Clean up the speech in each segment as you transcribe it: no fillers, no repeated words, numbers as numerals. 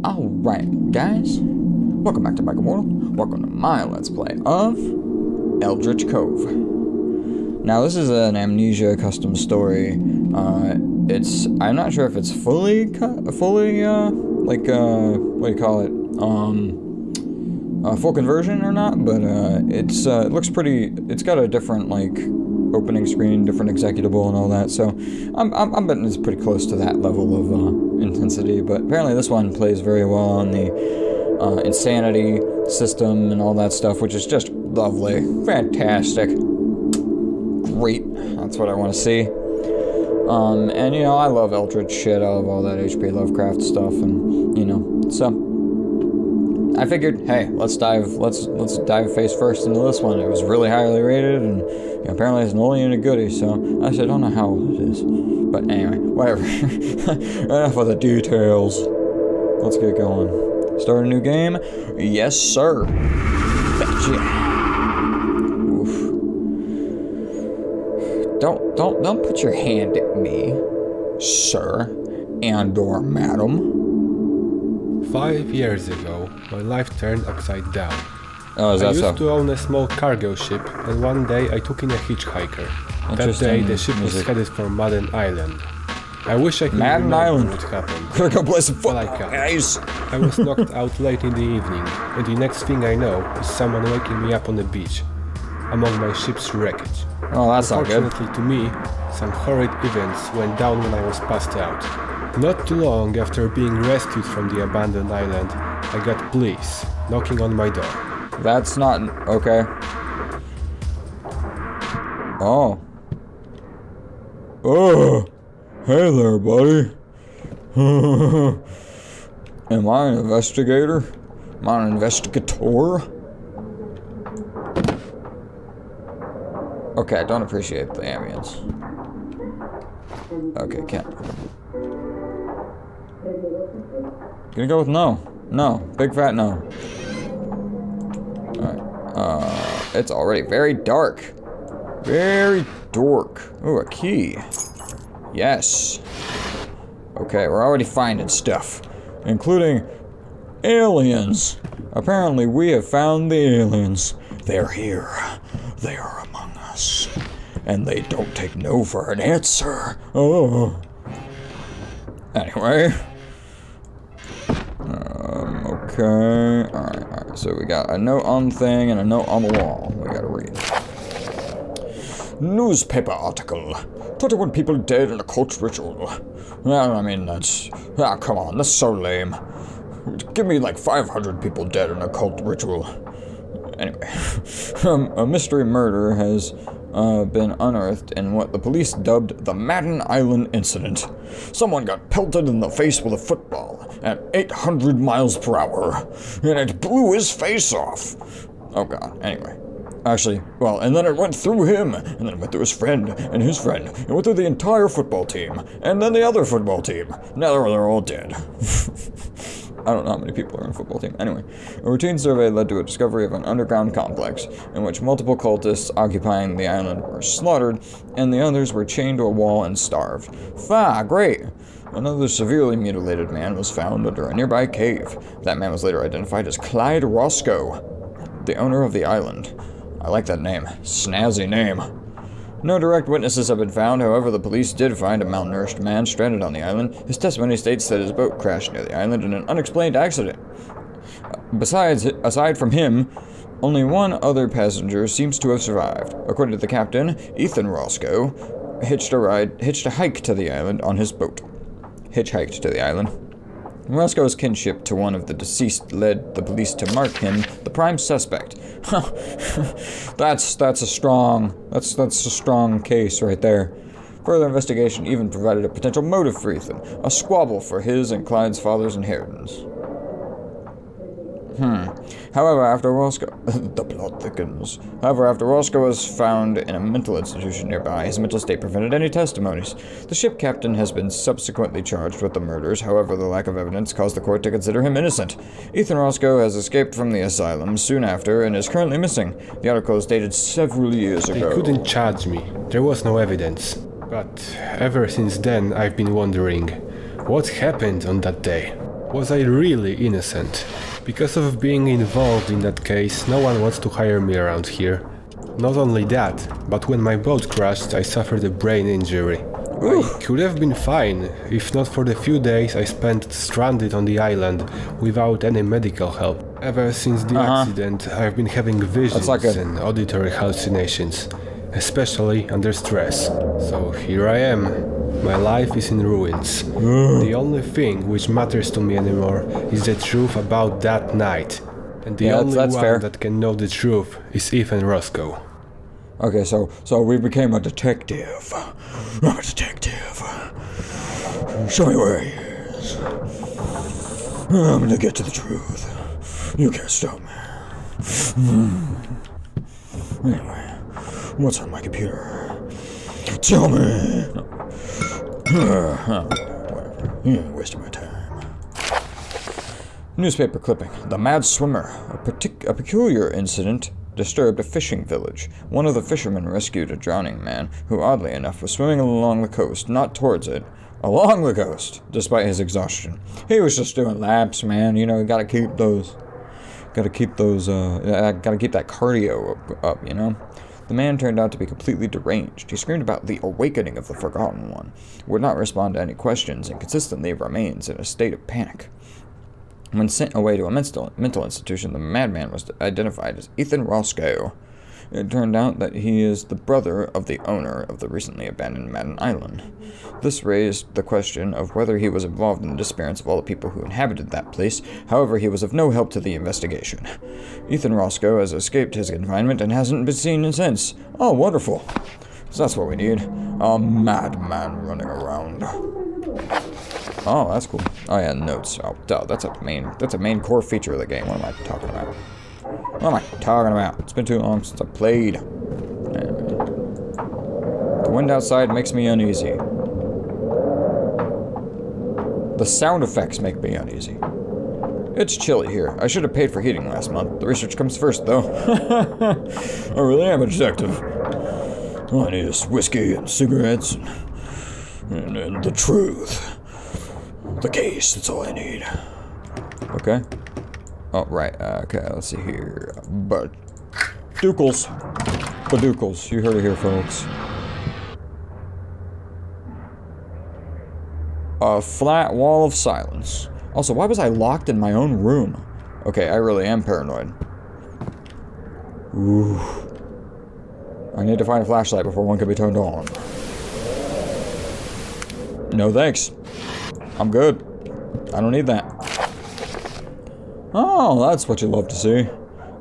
Alright, guys. Welcome back to Blackwater. Welcome to my Let's Play of Eldritch Cove. Now, this is an Amnesia custom story. I'm not sure if it's fully, what do you call it? Full conversion or not, but, it looks pretty, it's got a different, opening screen, different executable and all that, so I'm betting it's pretty close to that level of, intensity, but apparently this one plays very well on the, insanity system and all that stuff, which is just lovely, fantastic, great, that's what I want to see. And you know, I love Eldritch shit, I love all that H.P. Lovecraft stuff, and, you know, so I figured, hey, let's dive face first into this one. It was really highly rated, and you know, apparently it's an only unit goodie, so I said, I don't know how it is. But anyway, whatever. Enough of the details. Let's get going. Start a new game? Yes, sir. Betcha. Oof. Don't put your hand at me, sir, and/or madam. 5 years ago, my life turned upside down. Oh, is that so? I used to own a small cargo ship, and one day I took in a hitchhiker. That day, the ship was headed for Madden Island. I wish I could remember what happened. Go play some football, I can't. guys. I was knocked out late in the evening, and the next thing I know is someone waking me up on the beach, among my ship's wreckage. Oh, that's not good. Unfortunately to me, some horrid events went down when I was passed out. Not too long after being rescued from the abandoned island, I got police knocking on my door. That's not okay. Oh. Oh. Hey there, buddy. Am I an investigator? Am I an investigator? Okay, I don't appreciate the ambience. Okay, can't. Gonna go with no. No. Big fat no. Alright. It's already very dark. Very dark. Ooh, a key. Yes. Okay, we're already finding stuff. Including aliens. Apparently we have found the aliens. They're here. They are among us. And they don't take no for an answer. Oh. Anyway. Okay. Alright. So we got a note on the thing and a note on the wall. We gotta read. Newspaper article. 21 people dead in a cult ritual. Well, I mean, that's... Ah, come on, that's so lame. Give me like 500 people dead in a cult ritual. Anyway. A mystery murder has been unearthed in what the police dubbed the Madden Island incident. Someone got pelted in the face with a football at 800 miles per hour, and it blew his face off. Oh god, anyway. Actually, well, and then it went through him, and then it went through his friend, and his friend. It went through the entire football team, and then the other football team. Now they're all dead. I don't know how many people are on a football team. Anyway, a routine survey led to a discovery of an underground complex in which multiple cultists occupying the island were slaughtered, and the others were chained to a wall and starved. Great! Another severely mutilated man was found under a nearby cave. That man was later identified as Clyde Roscoe, the owner of the island. I like that name. Snazzy name. No direct witnesses have been found, however the police did find a malnourished man stranded on the island. His testimony states that his boat crashed near the island in an unexplained accident. Aside from him, only one other passenger seems to have survived. According to the captain, Ethan Roscoe hitched a hike to the island on his boat. Hitchhiked to the island. Roscoe's kinship to one of the deceased led the police to mark him the prime suspect. That's a strong case right there. Further investigation even provided a potential motive for Ethan, a squabble for his and Clyde's father's inheritance. However, after Roscoe... the plot thickens. However, after Roscoe was found in a mental institution nearby, his mental state prevented any testimonies. The ship captain has been subsequently charged with the murders. However, the lack of evidence caused the court to consider him innocent. Ethan Roscoe has escaped from the asylum soon after and is currently missing. The article is dated several years ago. They couldn't charge me. There was no evidence. But ever since then, I've been wondering, what happened on that day? Was I really innocent? Because of being involved in that case, no one wants to hire me around here. Not only that, but when my boat crashed, I suffered a brain injury. I could have been fine, if not for the few days I spent stranded on the island without any medical help. Ever since the accident, I've been having visions and auditory hallucinations, especially under stress. So here I am. My life is in ruins. The only thing which matters to me anymore is the truth about that night. And the only one that can know the truth is Ethan Roscoe. Okay, so we became a detective. I'm a detective. Show me where he is. I'm gonna get to the truth. You can't stop me. Anyway, what's on my computer? Tell me! Whatever. You ain't wasting my time. Newspaper clipping. The Mad Swimmer. A peculiar incident disturbed a fishing village. One of the fishermen rescued a drowning man who, oddly enough, was swimming along the coast, not towards it, along the coast, despite his exhaustion. He was just doing laps, man. You know, you gotta keep that cardio up, you know? The man turned out to be completely deranged. He screamed about the awakening of the Forgotten One, would not respond to any questions, and consistently remains in a state of panic. When sent away to a mental institution, the madman was identified as Ethan Roscoe. It turned out that he is the brother of the owner of the recently abandoned Madden Island. This raised the question of whether he was involved in the disappearance of all the people who inhabited that place. However, he was of no help to the investigation. Ethan Roscoe has escaped his confinement and hasn't been seen since. Oh, wonderful. So that's what we need. A madman running around. Oh, that's cool. Oh yeah, notes. Oh, duh, that's a main core feature of the game. What am I talking about? What am I talking about? It's been too long since I played. Anyway. The wind outside makes me uneasy. The sound effects make me uneasy. It's chilly here. I should have paid for heating last month. The research comes first, though. I really am a detective. All I need is whiskey and cigarettes and the truth. The case, that's all I need. Okay. Oh, right. Okay, let's see here. Badookles. Badookles. You heard it here, folks. A flat wall of silence. Also, why was I locked in my own room? Okay, I really am paranoid. Ooh. I need to find a flashlight before one can be turned on. No thanks. I'm good. I don't need that. Oh, that's what you love to see. A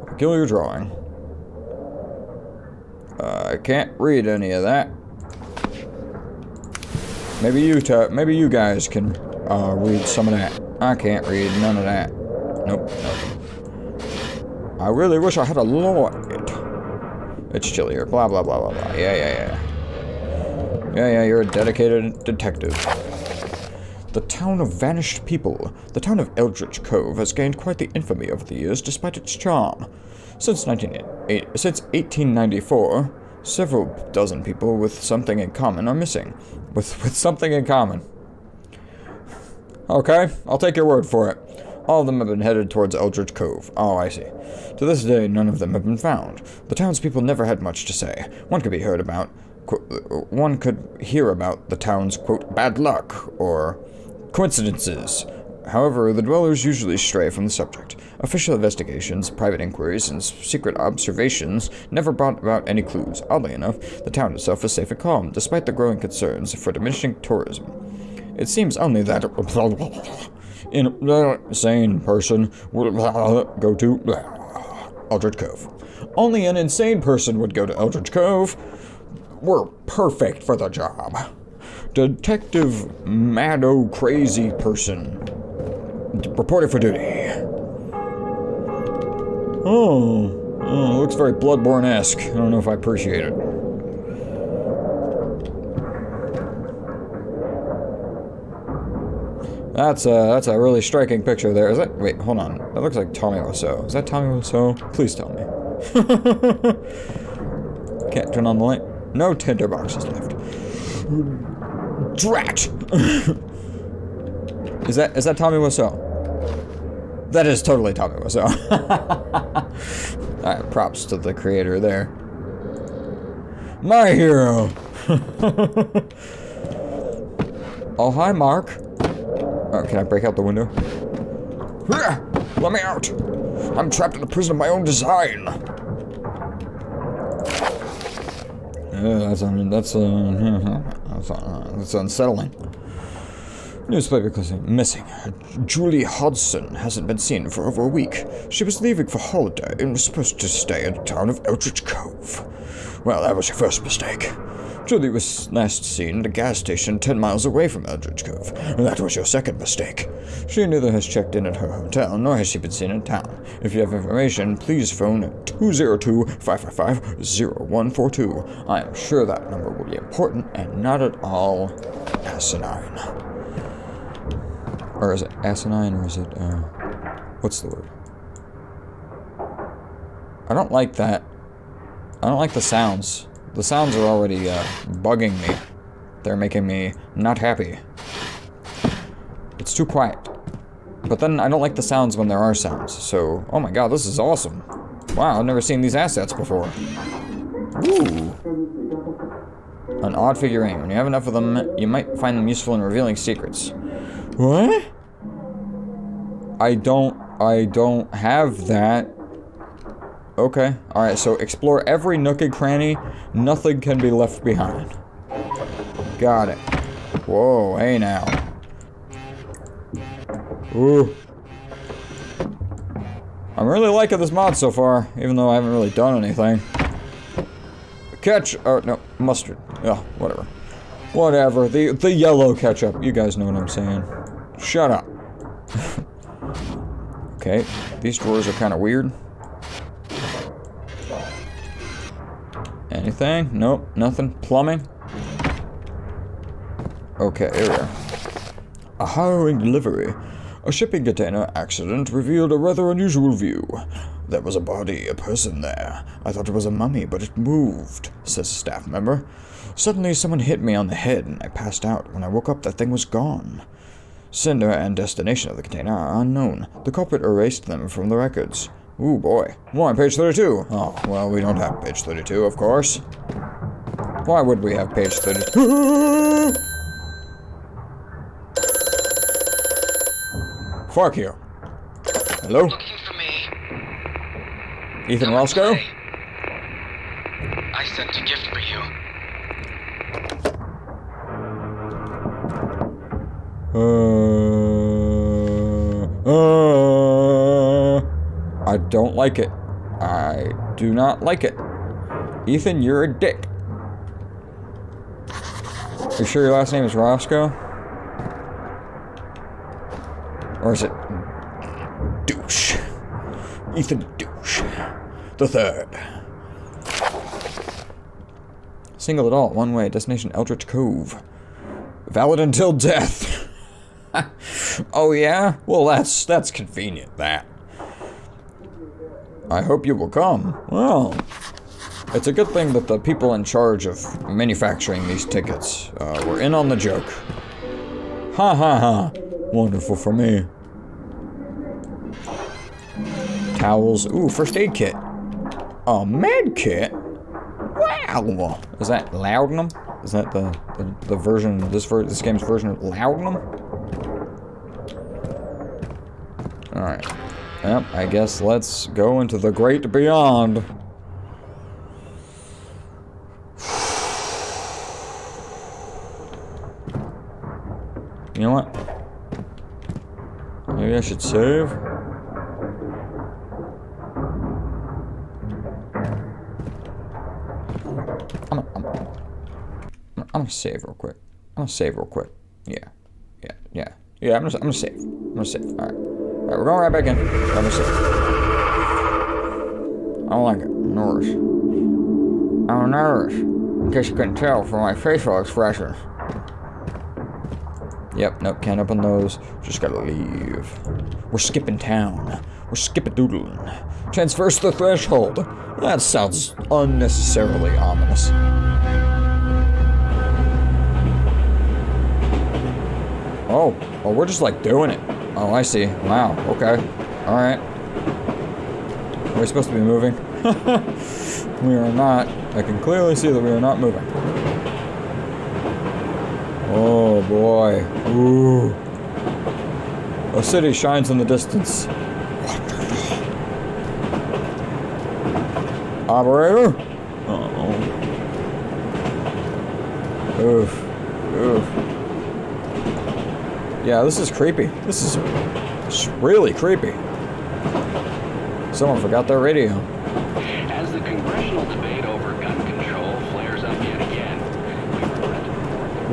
peculiar drawing. I can't read any of that. Maybe you guys can read some of that. I can't read none of that. Nope. I really wish I had a light. It's chilly here. Blah blah blah blah blah. Yeah. Yeah, you're a dedicated detective. The town of vanished people. The town of Eldritch Cove has gained quite the infamy over the years, despite its charm. Since 1894, several dozen people with something in common are missing. With something in common. Okay, I'll take your word for it. All of them have been headed towards Eldritch Cove. Oh, I see. To this day, none of them have been found. The townspeople never had much to say. One could hear about the town's, quote, bad luck, or coincidences. However, the dwellers usually stray from the subject. Official investigations, private inquiries, and secret observations never brought about any clues. Oddly enough, the town itself is safe and calm, despite the growing concerns for diminishing tourism. It seems only that an insane person would go to Eldritch Cove. Only an insane person would go to Eldritch Cove. We're perfect for the job. Detective Maddo Crazy Person. Reported for duty. Oh, looks very Bloodborne-esque. I don't know if I appreciate it. That's a really striking picture there. Is that? Wait, hold on. That looks like Tommy Wiseau. Is that Tommy Wiseau? Please tell me. Can't turn on the light. No tinder boxes left. Drat! Is that Tommy Wiseau? That is totally Tommy Wiseau. Alright, props to the creator there. My hero! Oh, hi, Mark. Oh, can I break out the window? Let me out! I'm trapped in a prison of my own design! That's unsettling. Newspaper clipping missing. Julie Hodgson hasn't been seen for over a week. She was leaving for holiday and was supposed to stay in the town of Eldritch Cove. Well, that was your first mistake. Julie was last seen at a gas station 10 miles away from Eldritch Cove. That was your second mistake. She neither has checked in at her hotel, nor has she been seen in town. If you have information, please phone 202-555-0142. I am sure that number will be important and not at all asinine. Or is it asinine, or is it, what's the word? I don't like that. I don't like the sounds. The sounds are already, bugging me. They're making me not happy. It's too quiet. But then I don't like the sounds when there are sounds, so... Oh my god, this is awesome. Wow, I've never seen these assets before. Ooh. An odd figurine. When you have enough of them, you might find them useful in revealing secrets. What? I don't have that. Okay, alright, so explore every nook and cranny. Nothing can be left behind. Got it. Whoa, hey now. Ooh. I'm really liking this mod so far, even though I haven't really done anything. Oh, no, mustard. Yeah, whatever. Whatever, the yellow ketchup. You guys know what I'm saying. Shut up. Okay, these drawers are kind of weird. Anything? Nope, nothing. Plumbing? Okay, here we are. A harrowing delivery. A shipping container accident revealed a rather unusual view. There was a body, a person there. I thought it was a mummy, but it moved, says a staff member. Suddenly, someone hit me on the head, and I passed out. When I woke up, the thing was gone. Sender and destination of the container are unknown. The culprit erased them from the records. Ooh, boy. More on page 32. Oh, well, we don't have page 32, of course. Why would we have page 32? Fuck you. Hello? Looking for me. Ethan Roscoe? I sent a gift for you. I don't like it. I do not like it. Ethan, you're a dick. You sure your last name is Roscoe? Or is it Douche? Ethan Douche. The third. Single adult, one way, destination Eldritch Cove. Valid until death. Oh yeah? Well, that's convenient, that. I hope you will come. Well, it's a good thing that the people in charge of manufacturing these tickets were in on the joke. Ha ha ha. Wonderful for me. Towels. Ooh, first aid kit. A med kit? Wow. Is that Laudanum? Is that the version, this game's version of Laudanum? Alright. Yep, I guess let's go into the great beyond. You know what? Maybe I should save. I'm gonna save real quick. Yeah, I'm gonna save. Alright, we're going right back in. I'm gonna save. I don't like it. I'm nervous. In case you couldn't tell from my facial expressions. Yep, nope, can't open those. Just gotta leave. We're skipping town. We're skip-a-doodling. Transverse the threshold. That sounds unnecessarily ominous. Oh, we're just like doing it. Oh, I see. Wow, okay. Alright. We're supposed to be moving. We are not. I can clearly see that we are not moving. Oh boy. Ooh. A city shines in the distance. Wonderful. Operator? Uh-oh. Oof. Oof. Yeah, this is creepy. This is really creepy. Someone forgot their radio. As the congressional debate over gun control flares up yet again,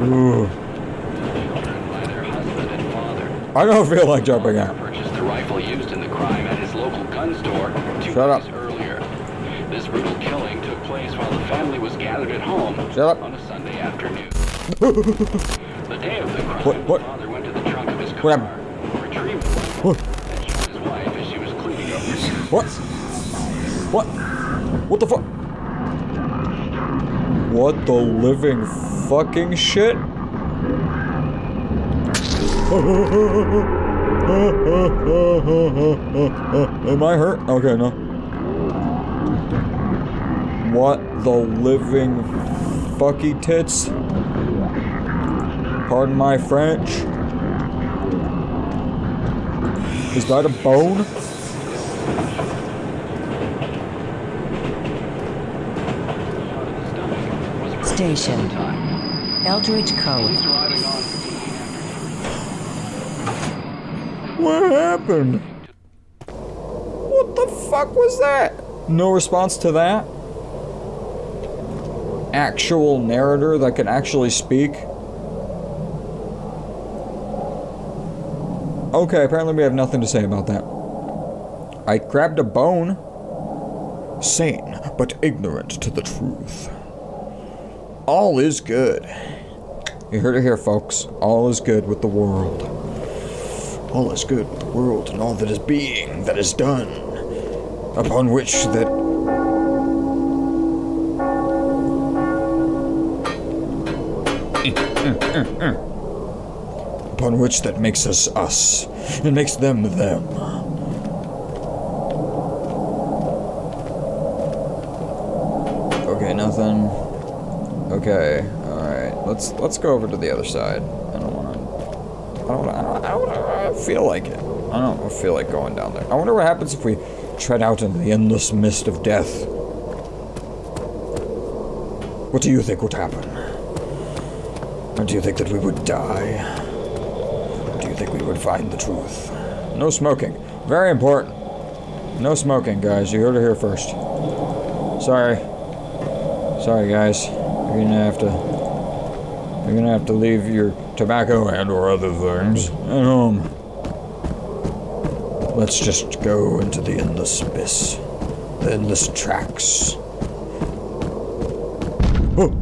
we were Ooh. children by their husband and father. I don't feel like jumping out. Purchased the rifle used in the crime at his local gun store 2 Shut up. days earlier. This brutal killing took place while the family was gathered at home Shut up. on a Sunday afternoon. The day of the crime, What? the father went to the trunk of his car, What retrieved What? and shot his wife as she was cleaning up her What? What? What the fuck? What the living fucking shit? Am I hurt? Okay, no. What the living fucky tits? Pardon my French. Is that a bone? Station. Eldritch Cove. What happened? What the fuck was that? No response to that? Actual narrator that can actually speak? Okay, apparently we have nothing to say about that. I grabbed a bone. Sane, but ignorant to the truth. All is good. You heard it here, folks. All is good with the world. All is good with the world and all that is being, that is done. Upon which that... upon which that makes us us, and makes them them. Okay, nothing. Okay, alright. Let's go over to the other side. I don't feel like it. I don't feel like going down there. I wonder what happens if we tread out into the endless mist of death. What do you think would happen? Or do you think that we would die? Or do you think we would find the truth? No smoking. Very important. No smoking, guys. You heard it here first. Sorry. Sorry, guys. You're gonna have to leave your tobacco and or other things at home. Let's just go into the endless abyss. The endless tracks. Oh!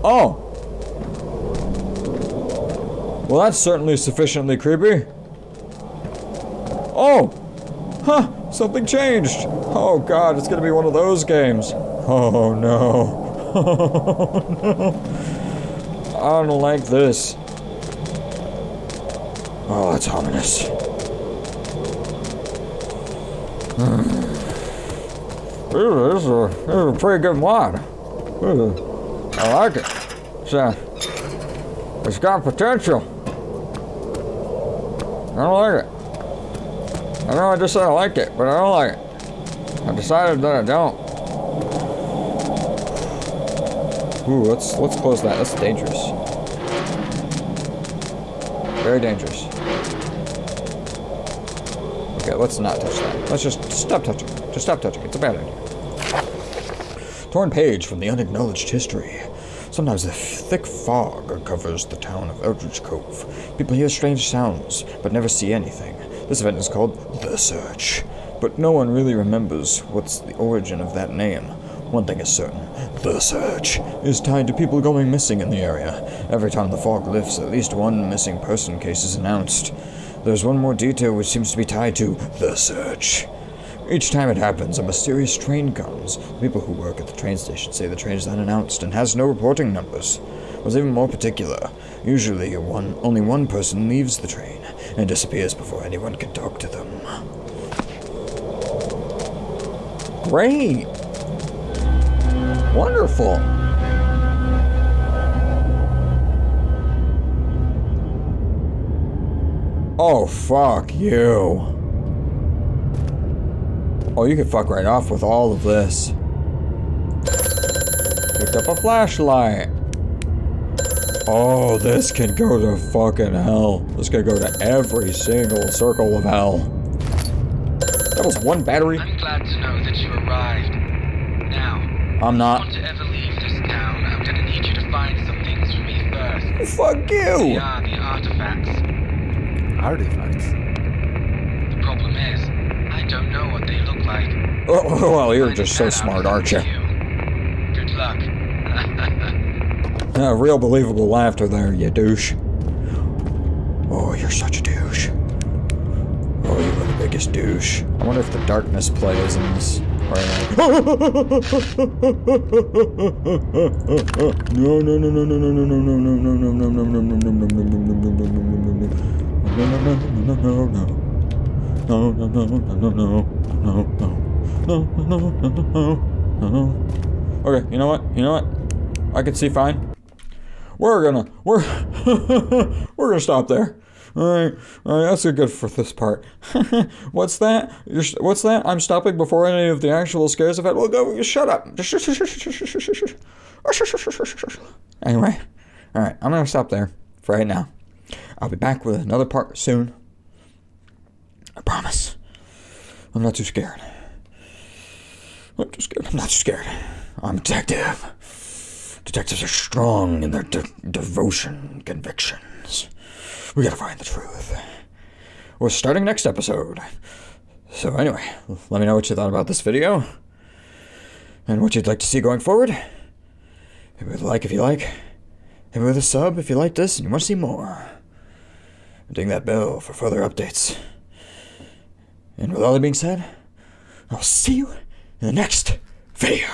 Oh! Well, that's certainly sufficiently creepy. Oh! Huh! Something changed! Oh god, it's gonna be one of those games. Oh no. Oh no. I don't like this. Oh, that's ominous. This is a pretty good mod. I like it. It's got potential. I don't like it. I know I just said I like it, but I don't like it. I decided that I don't. Ooh, let's close that. That's dangerous. Very dangerous. Okay, let's not touch that. Let's just stop touching it. Just stop touching it. It's a bad idea. Torn page from the unacknowledged history. Sometimes a thick fog covers the town of Eldritch Cove. People hear strange sounds, but never see anything. This event is called The Search, but no one really remembers what's the origin of that name. One thing is certain, The Search is tied to people going missing in the area. Every time the fog lifts, at least one missing person case is announced. There's one more detail which seems to be tied to The Search. Each time it happens, a mysterious train comes. People who work at the train station say the train is unannounced and has no reporting numbers. was even more particular. Usually only one person leaves the train and disappears before anyone can talk to them. Great! Wonderful! Oh, fuck you. Oh, you can fuck right off with all of this. Picked up a flashlight. Oh, this can go to fucking hell. This can go to every single circle of hell. That was one battery. I'm glad to know that you arrived. Now, I'm not. if you want to ever leave this town, I'm gonna need you to find some things for me first. Fuck They you! are the artifacts. Artifacts? The problem is, I don't know what they look like. Oh, well, you're Finding just so that out smart, is up aren't to you? Good luck. Real believable laughter there, you douche. Oh, you're such a douche. Oh, you are the biggest douche. I wonder if the darkness plays in this. No, no, no, no, no, no, no, no, no, no, no, no, no, no, no, no, no, no, no, no. Okay, you know what? You know what? I can see fine. We're gonna stop there. All right, that's good for this part. What's that? What's that? I'm stopping before any of the actual scares have had. Well, go. Shut up. Anyway, all right. I'm gonna stop there for right now. I'll be back with another part soon. I promise. I'm not too scared. I'm not too scared. I'm a detective. Detectives are strong in their devotion and convictions. We gotta find the truth. We're starting next episode. So anyway, let me know what you thought about this video. And what you'd like to see going forward. Hit me with a like if you like. Hit me with a sub if you like this and you want to see more. And ding that bell for further updates. And with all that being said, I'll see you in the next video.